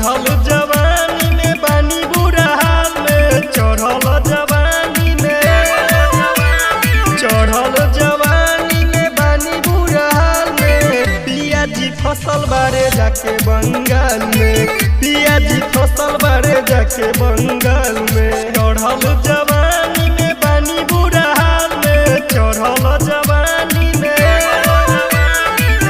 चढ़ल जवानी में बानी बुरा हाल में, चढ़ल जवानी में, चढ़ल जवानी में बानी बुरा हाल में। पिया जी फसल बारे जाके बंगाल में, पिया जी फसल बारे जाके बंगाल में। चढ़ल जवानी में बानी बुरा हाल में, चढ़ल जवानी में,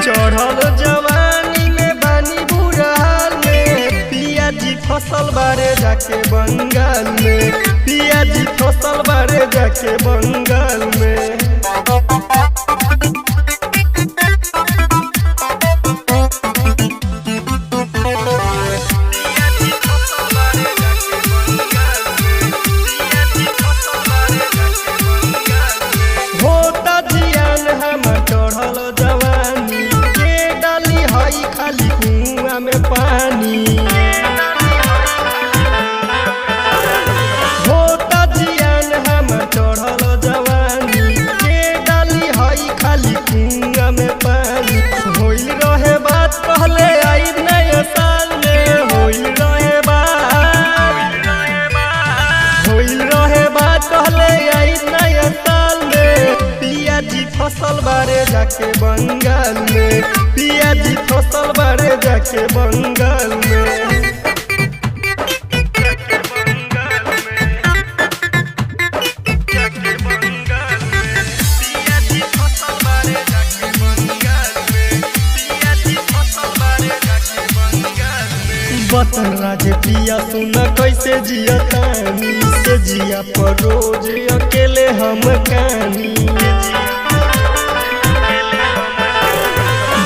चढ़ल जवानी में बानी बुरा हाल में। पिया जी फसल बारे जाके बंगाल में, पिया जी फसल बारे जाके बंगाल में। होता जियान हम चढ़ल जवानी के डाली हई खाली कुआं में पानी। होता जियान हम चढ़ल जवानी के डाली हई खाली कुआं में पानी। होइल रहे बात पहले आई नया साल में, होइल रहे बात, होइल रहे बात पहले आई नया साल में। पिया जी फसल बारे जाके बंगाल में, पिया जी फसल बारे जाके बंगाल में। बतन राजे पिया सुना कैसे जिया तानी, से जिया पर रोज अकेले हम कानी।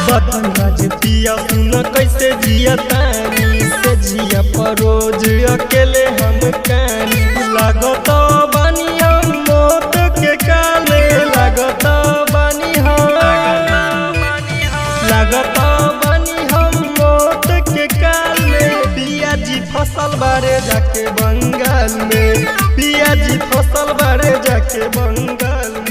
बतन राजे पिया सुना कैसे जिया तानी, से जिया पर रोज अकेले हम कानी। लागत बानी हम मौत के काले, लागत बानी हम, लागत बानी हम मौत के काले। पिया जी फसल बारे जाके बंगाल में, पिया जी फसल बारे जाके बंगाल में।